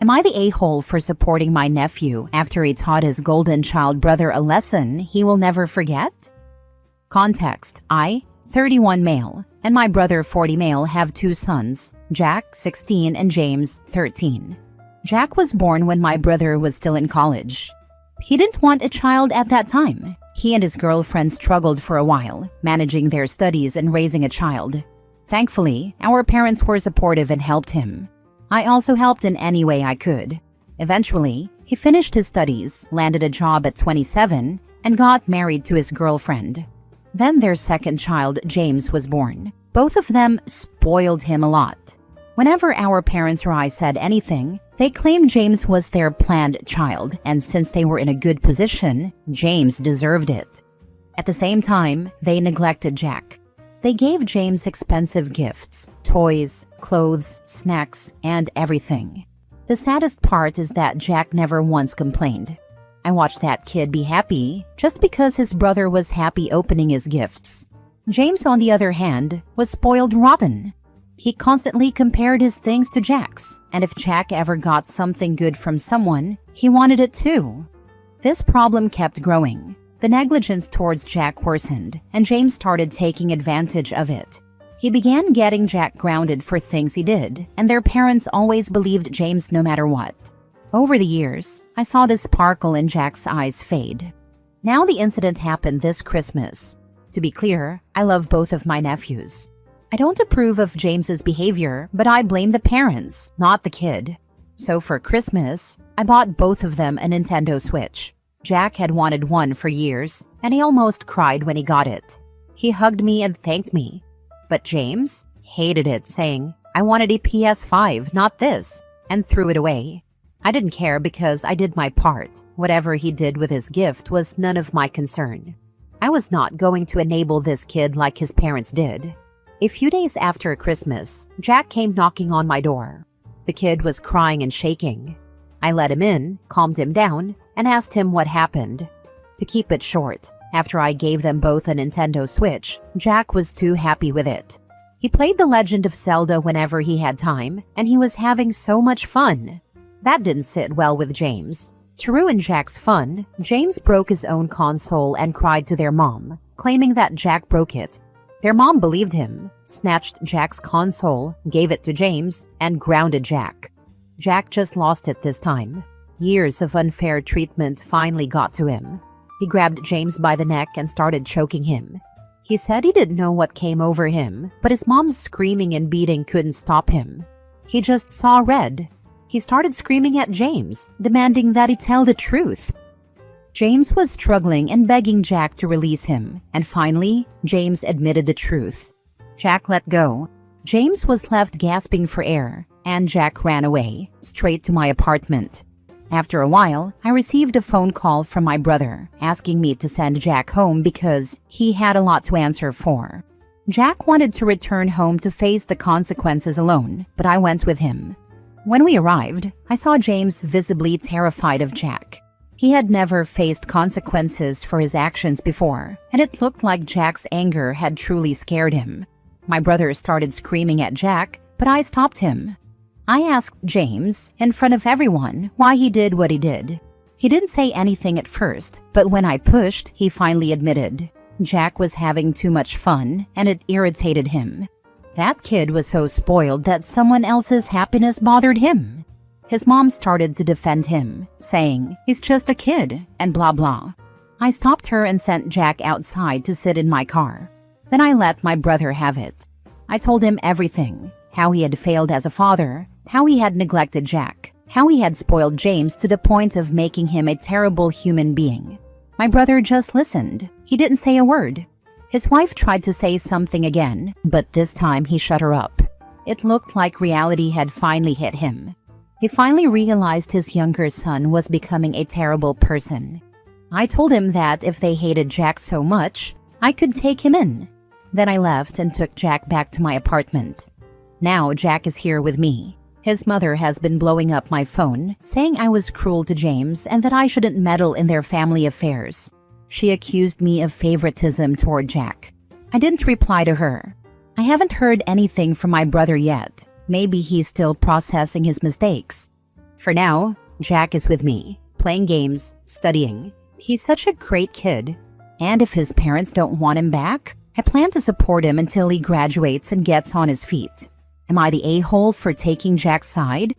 Am I the a-hole for supporting my nephew after he taught his golden child brother a lesson he will never forget? Context: I, 31 male, and my brother 40 male have two sons, Jack, 16, and James, 13. Jack was born when my brother was still in college. He didn't want a child at that time. He and his girlfriend struggled for a while, managing their studies and raising a child. Thankfully, our parents were supportive and helped him. I also helped in any way I could. Eventually, he finished his studies, landed a job at 27, and got married to his girlfriend. Then their second child, James, was born. Both of them spoiled him a lot. Whenever our parents or I said anything, they claimed James was their planned child, and since they were in a good position, James deserved it. At the same time, they neglected Jack. They gave James expensive gifts, toys, clothes, snacks, and everything. The saddest part is that Jack never once complained. I watched that kid be happy just because his brother was happy opening his gifts. James, on the other hand, was spoiled rotten. He constantly compared his things to Jack's, and if Jack ever got something good from someone, he wanted it too. This problem kept growing. The negligence towards Jack worsened, and James started taking advantage of it. He began getting Jack grounded for things he did, and their parents always believed James no matter what. Over the years, I saw the sparkle in Jack's eyes fade. Now the incident happened this Christmas. To be clear, I love both of my nephews. I don't approve of James's behavior, but I blame the parents, not the kid. So for Christmas, I bought both of them a Nintendo Switch. Jack had wanted one for years, and he almost cried when he got it. He hugged me and thanked me. But James hated it, saying, "I wanted a PS5, not this," and threw it away. I didn't care because I did my part. Whatever he did with his gift was none of my concern. I was not going to enable this kid like his parents did. A few days after Christmas, Jack came knocking on my door. The kid was crying and shaking. I let him in, calmed him down, and asked him what happened. To keep it short, after I gave them both a Nintendo Switch, Jack was too happy with it. He played The Legend of Zelda whenever he had time, and he was having so much fun. That didn't sit well with James. To ruin Jack's fun, James broke his own console and cried to their mom, claiming that Jack broke it. Their mom believed him, snatched Jack's console, gave it to James, and grounded Jack. Jack just lost it this time. Years of unfair treatment finally got to him. He grabbed James by the neck and started choking him. He said he didn't know what came over him, but his mom's screaming and beating couldn't stop him. He just saw red. He started screaming at James, demanding that he tell the truth. James was struggling and begging Jack to release him, and finally, James admitted the truth. Jack let go. James was left gasping for air, and Jack ran away, straight to my apartment. After a while, I received a phone call from my brother, asking me to send Jack home because he had a lot to answer for. Jack wanted to return home to face the consequences alone, but I went with him. When we arrived, I saw James visibly terrified of Jack. He had never faced consequences for his actions before, and it looked like Jack's anger had truly scared him. My brother started screaming at Jack, but I stopped him. I asked James, in front of everyone, why he did what he did. He didn't say anything at first, but when I pushed, he finally admitted. Jack was having too much fun, and it irritated him. That kid was so spoiled that someone else's happiness bothered him. His mom started to defend him, saying, "He's just a kid," and blah blah. I stopped her and sent Jack outside to sit in my car. Then I let my brother have it. I told him everything, how he had failed as a father, how he had neglected Jack, how he had spoiled James to the point of making him a terrible human being. My brother just listened. He didn't say a word. His wife tried to say something again, but this time he shut her up. It looked like reality had finally hit him. He finally realized his younger son was becoming a terrible person. I told him that if they hated Jack so much, I could take him in. Then I left and took Jack back to my apartment. Now Jack is here with me. His mother has been blowing up my phone, saying I was cruel to James and that I shouldn't meddle in their family affairs. She accused me of favoritism toward Jack. I didn't reply to her. I haven't heard anything from my brother yet. Maybe he's still processing his mistakes. For now, Jack is with me, playing games, studying. He's such a great kid. And if his parents don't want him back, I plan to support him until he graduates and gets on his feet. Am I the a-hole for taking Jack's side?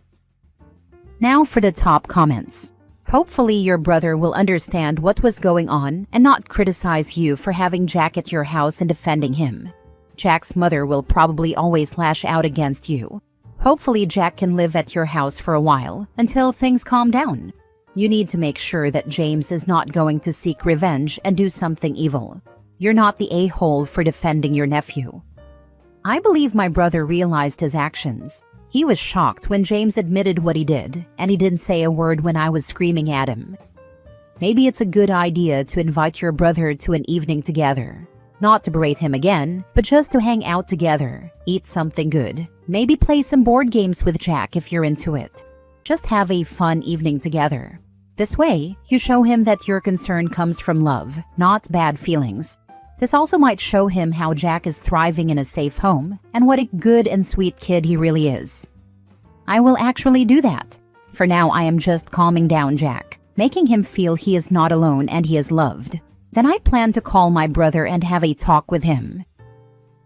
Now for the top comments. Hopefully your brother will understand what was going on and not criticize you for having Jack at your house and defending him. Jack's mother will probably always lash out against you. Hopefully Jack can live at your house for a while until things calm down. You need to make sure that James is not going to seek revenge and do something evil. You're not the a-hole for defending your nephew. I believe my brother realized his actions. He was shocked when James admitted what he did, and he didn't say a word when I was screaming at him. Maybe it's a good idea to invite your brother to an evening together. Not to berate him again, but just to hang out together, eat something good, maybe play some board games with Jack if you're into it. Just have a fun evening together. This way, you show him that your concern comes from love, not bad feelings. This also might show him how Jack is thriving in a safe home and what a good and sweet kid he really is. I will actually do that. For now, I am just calming down Jack, making him feel he is not alone and he is loved. Then I plan to call my brother and have a talk with him.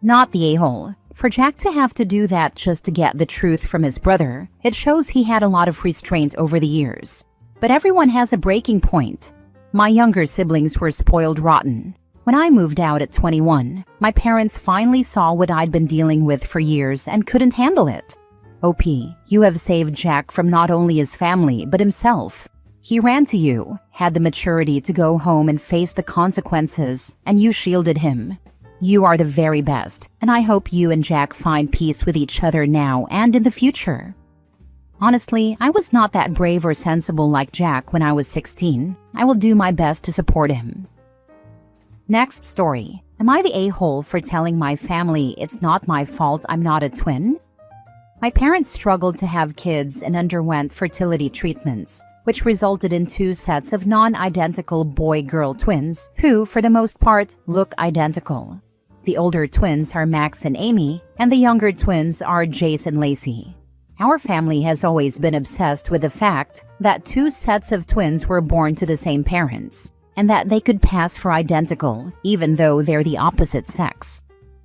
Not the a-hole. For Jack to have to do that just to get the truth from his brother, it shows he had a lot of restraint over the years. But everyone has a breaking point. My younger siblings were spoiled rotten. When I moved out at 21, my parents finally saw what I'd been dealing with for years and couldn't handle it. OP, you have saved Jack from not only his family, but himself. He ran to you, had the maturity to go home and face the consequences, and you shielded him. You are the very best, and I hope you and Jack find peace with each other now and in the future. Honestly, I was not that brave or sensible like Jack when I was 16. I will do my best to support him. Next story. Am I the a-hole for telling my family it's not my fault I'm not a twin? My parents struggled to have kids and underwent fertility treatments, which resulted in 2 sets of non-identical boy-girl twins who, for the most part, look identical. The older twins are Max and Amy, and the younger twins are Jace and Lacey. Our family has always been obsessed with the fact that 2 sets of twins were born to the same parents, and that they could pass for identical, even though they're the opposite sex.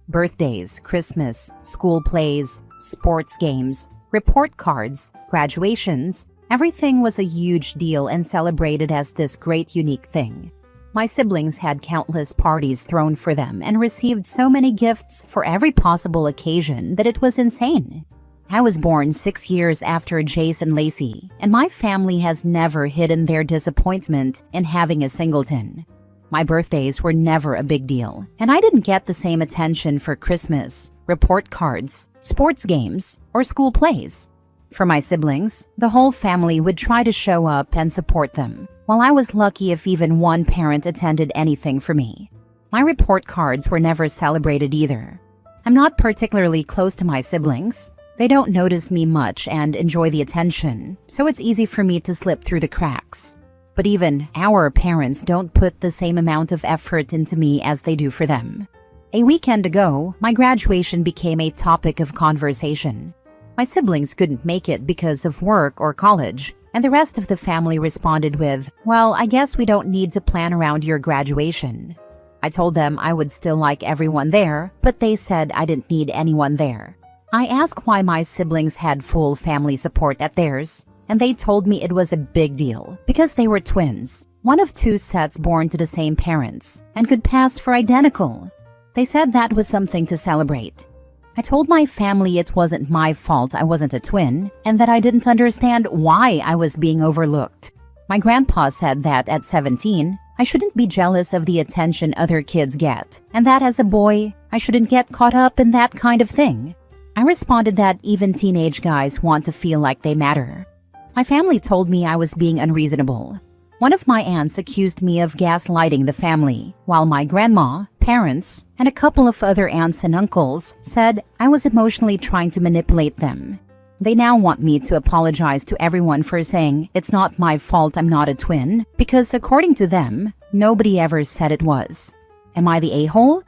Birthdays, Christmas, school plays, sports games, report cards, graduations, everything was a huge deal and celebrated as this great unique thing. My siblings had countless parties thrown for them and received so many gifts for every possible occasion that it was insane. I was born 6 years after Jace and Lacey, and my family has never hidden their disappointment in having a singleton. My birthdays were never a big deal, and I didn't get the same attention for Christmas, report cards, sports games, or school plays. For my siblings, the whole family would try to show up and support them, while I was lucky if even one parent attended anything for me. My report cards were never celebrated either. I'm not particularly close to my siblings. They don't notice me much and enjoy the attention, so it's easy for me to slip through the cracks. But even our parents don't put the same amount of effort into me as they do for them. A weekend ago, my graduation became a topic of conversation. My siblings couldn't make it because of work or college, and the rest of the family responded with, "Well, I guess we don't need to plan around your graduation." I told them I would still like everyone there, but they said I didn't need anyone there. I asked why my siblings had full family support at theirs, and they told me it was a big deal because they were twins, one of 2 sets born to the same parents, and could pass for identical. They said that was something to celebrate. I told my family it wasn't my fault I wasn't a twin, and that I didn't understand why I was being overlooked. My grandpa said that at 17, I shouldn't be jealous of the attention other kids get, and that as a boy, I shouldn't get caught up in that kind of thing. I responded that even teenage guys want to feel like they matter. My family told me I was being unreasonable. One of my aunts accused me of gaslighting the family, while my grandma, parents, and a couple of other aunts and uncles said I was emotionally trying to manipulate them. They now want me to apologize to everyone for saying it's not my fault I'm not a twin, because according to them, nobody ever said it was. Am I the a-hole?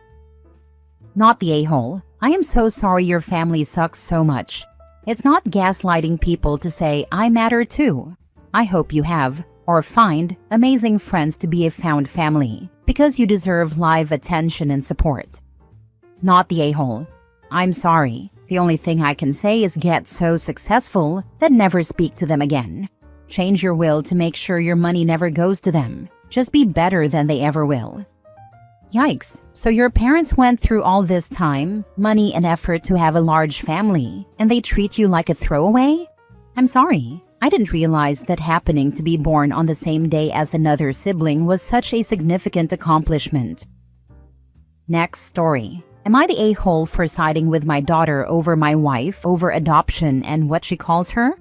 Not the a-hole. I am so sorry your family sucks so much. It's not gaslighting people to say, I matter too. I hope you have, or find, amazing friends to be a found family, because you deserve live attention and support. Not the a-hole. I'm sorry. The only thing I can say is get so successful that never speak to them again. Change your will to make sure your money never goes to them. Just be better than they ever will. Yikes. So your parents went through all this time, money and effort to have a large family, and they treat you like a throwaway? I'm sorry. I didn't realize that happening to be born on the same day as another sibling was such a significant accomplishment. Next story. Am I the a-hole for siding with my daughter over my wife over adoption and what she calls her?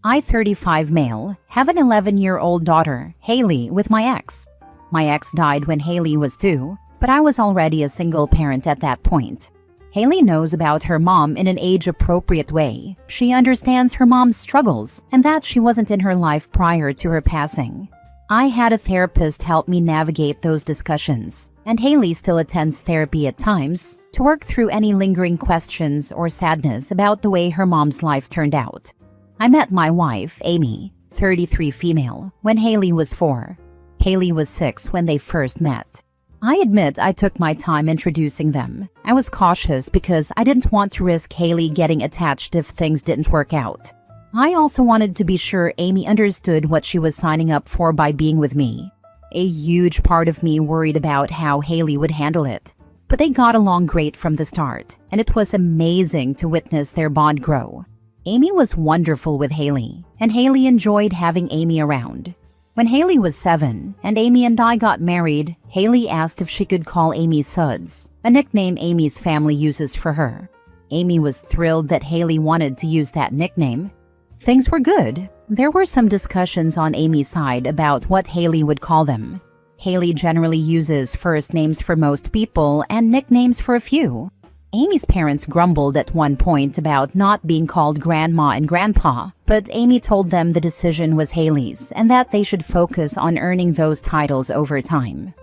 I, 35 male, have an 11-year-old daughter, Haley, with my ex. My ex died when Haley was 2, but I was already a single parent at that point. Haley knows about her mom in an age-appropriate way. She understands her mom's struggles and that she wasn't in her life prior to her passing. I had a therapist help me navigate those discussions, and Haley still attends therapy at times to work through any lingering questions or sadness about the way her mom's life turned out. I met my wife, Amy, 33 female, when Haley was 4. Haley was 6 when they first met. I admit I took my time introducing them. I was cautious because I didn't want to risk Haley getting attached if things didn't work out. I also wanted to be sure Amy understood what she was signing up for by being with me. A huge part of me worried about how Haley would handle it. But they got along great from the start, and it was amazing to witness their bond grow. Amy was wonderful with Haley, and Haley enjoyed having Amy around. When Haley was 7 and Amy and I got married, Haley asked if she could call Amy Suds, a nickname Amy's family uses for her. Amy was thrilled that Haley wanted to use that nickname. Things were good. There were some discussions on Amy's side about what Haley would call them. Haley generally uses first names for most people and nicknames for a few. Amy's parents grumbled at one point about not being called Grandma and Grandpa, but Amy told them the decision was Haley's and that they should focus on earning those titles over time.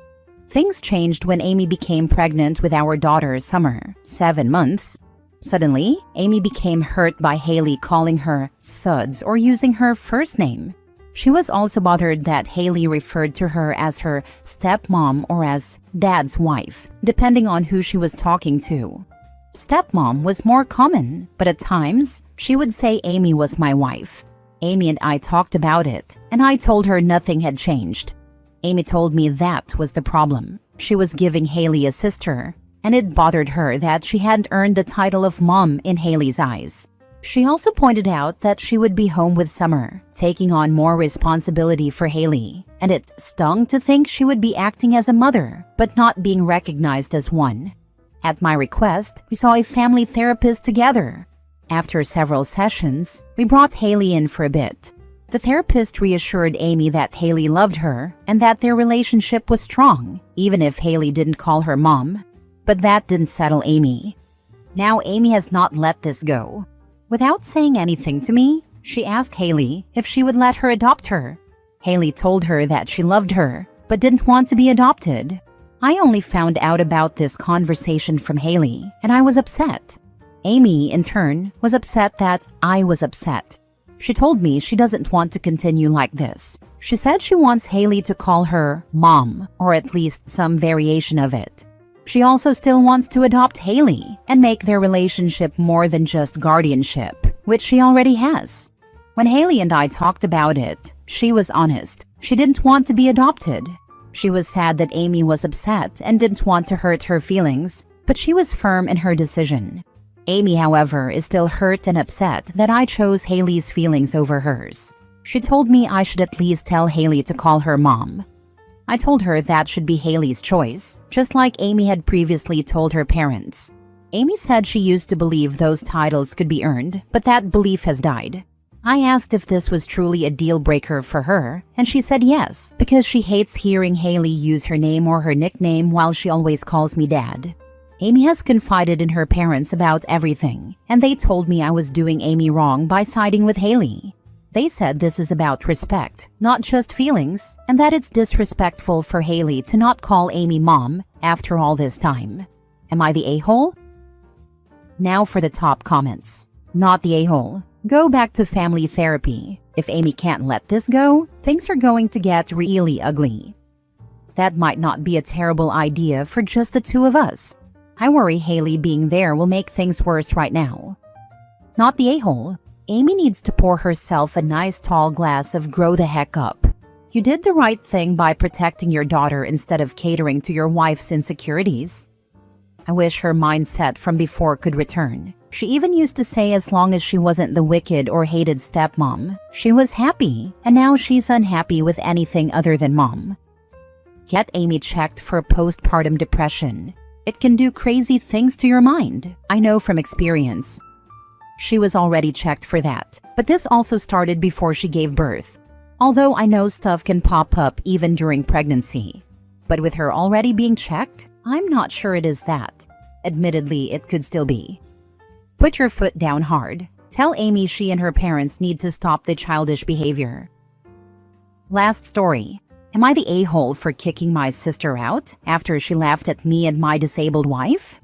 Things changed when Amy became pregnant with our daughter, Summer, 7 months. Suddenly, Amy became hurt by Haley calling her Suds or using her first name. She was also bothered that Haley referred to her as her stepmom or as Dad's wife, depending on who she was talking to. Stepmom was more common, but at times, she would say Amy was my wife. Amy and I talked about it, and I told her nothing had changed. Amy told me that was the problem. She was giving Haley a sister, and it bothered her that she hadn't earned the title of mom in Haley's eyes. She also pointed out that she would be home with Summer, taking on more responsibility for Haley, and it stung to think she would be acting as a mother, but not being recognized as one. At my request, we saw a family therapist together. After several sessions, we brought Haley in for a bit. The therapist reassured Amy that Haley loved her and that their relationship was strong, even if Haley didn't call her mom. But that didn't settle Amy. Now Amy has not let this go. Without saying anything to me, she asked Haley if she would let her adopt her. Haley told her that she loved her, but didn't want to be adopted. I only found out about this conversation from Haley, and I was upset. Amy, in turn, was upset that I was upset. She told me she doesn't want to continue like this. She said she wants Haley to call her Mom, or at least some variation of it. She also still wants to adopt Haley and make their relationship more than just guardianship, which she already has. When Haley and I talked about it, she was honest. She didn't want to be adopted. She was sad that Amy was upset and didn't want to hurt her feelings, but she was firm in her decision. Amy, however, is still hurt and upset that I chose Haley's feelings over hers. She told me I should at least tell Haley to call her mom. I told her that should be Haley's choice, just like Amy had previously told her parents. Amy said she used to believe those titles could be earned, but that belief has died. I asked if this was truly a deal breaker for her, and she said yes, because she hates hearing Haley use her name or her nickname while she always calls me Dad. Amy has confided in her parents about everything, and they told me I was doing Amy wrong by siding with Haley. They said this is about respect, not just feelings, and that it's disrespectful for Haley to not call Amy Mom after all this time. Am I the a-hole? Now for the top comments. Not the a-hole. Go back to family therapy. If Amy can't let this go, things are going to get really ugly. That might not be a terrible idea for just the two of us. I worry Haley being there will make things worse right now. Not the a-hole. Amy needs to pour herself a nice tall glass of grow the heck up. You did the right thing by protecting your daughter instead of catering to your wife's insecurities. I wish her mindset from before could return. She even used to say as long as she wasn't the wicked or hated stepmom, she was happy, and now she's unhappy with anything other than mom. Get Amy checked for postpartum depression. It can do crazy things to your mind, I know from experience. She was already checked for that, but this also started before she gave birth. Although I know stuff can pop up even during pregnancy. But with her already being checked, I'm not sure it is that. Admittedly, it could still be. Put your foot down hard. Tell Amy she and her parents need to stop the childish behavior. Last story. Am I the a-hole for kicking my sister out after she laughed at me and my disabled wife?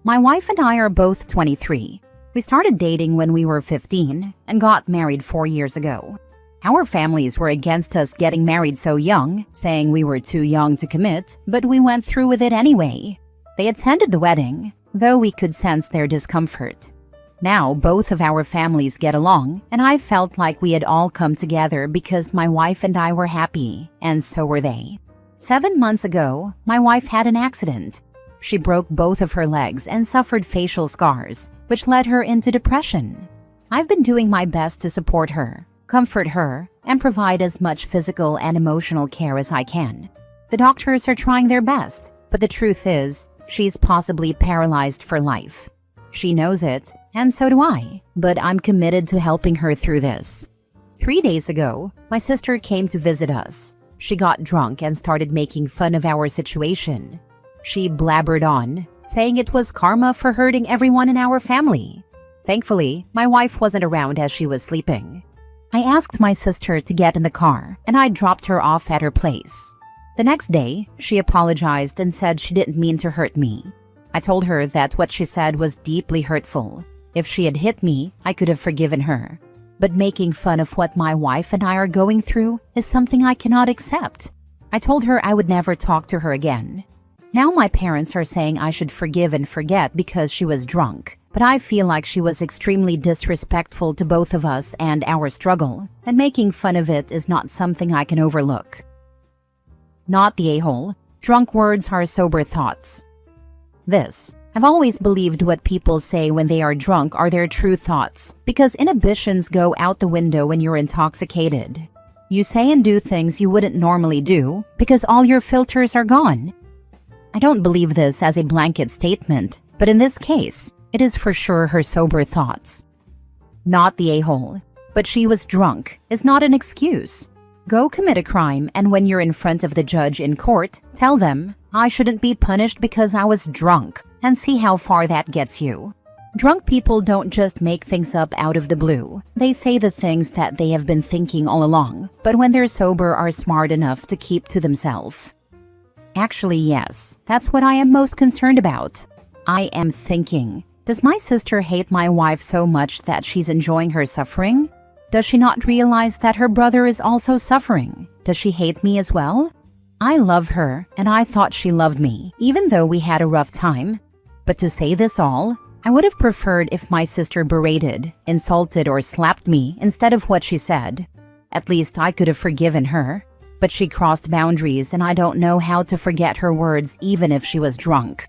My wife and I are both 23. We started dating when we were 15 and got married 4 years ago. Our families were against us getting married so young, saying we were too young to commit, but we went through with it anyway. They attended the wedding, though we could sense their discomfort. Now both of our families get along, and I felt like we had all come together because my wife and I were happy, and so were they. 7 months ago, my wife had an accident. She broke both of her legs and suffered facial scars, which led her into depression. I've been doing my best to support her, comfort her, and provide as much physical and emotional care as I can. The doctors are trying their best, but the truth is, she's possibly paralyzed for life. She knows it, and so do I, but I'm committed to helping her through this. 3 days ago, my sister came to visit us. She got drunk and started making fun of our situation. She blabbered on, saying it was karma for hurting everyone in our family. Thankfully, my wife wasn't around as she was sleeping. I asked my sister to get in the car, and I dropped her off at her place. The next day, she apologized and said she didn't mean to hurt me. I told her that what she said was deeply hurtful. If she had hit me, I could have forgiven her. But making fun of what my wife and I are going through is something I cannot accept. I told her I would never talk to her again. Now my parents are saying I should forgive and forget because she was drunk, but I feel like she was extremely disrespectful to both of us and our struggle, and making fun of it is not something I can overlook. Not the a-hole. Drunk words are sober thoughts. I've always believed what people say when they are drunk are their true thoughts, because inhibitions go out the window when you're intoxicated. You say and do things you wouldn't normally do because all your filters are gone. I don't believe this as a blanket statement, but in this case, it is for sure her sober thoughts. Not the a-hole, but she was drunk is not an excuse. Go commit a crime, and when you're in front of the judge in court, tell them, I shouldn't be punished because I was drunk, and see how far that gets you. Drunk people don't just make things up out of the blue. They say the things that they have been thinking all along, but when they're sober are smart enough to keep to themselves. Actually, yes, that's what I am most concerned about. I am thinking, does my sister hate my wife so much that she's enjoying her suffering? Does she not realize that her brother is also suffering? Does she hate me as well? I love her, and I thought she loved me, even though we had a rough time. But to say this all, I would have preferred if my sister berated, insulted, or slapped me instead of what she said. At least I could have forgiven her. But she crossed boundaries, and I don't know how to forget her words even if she was drunk.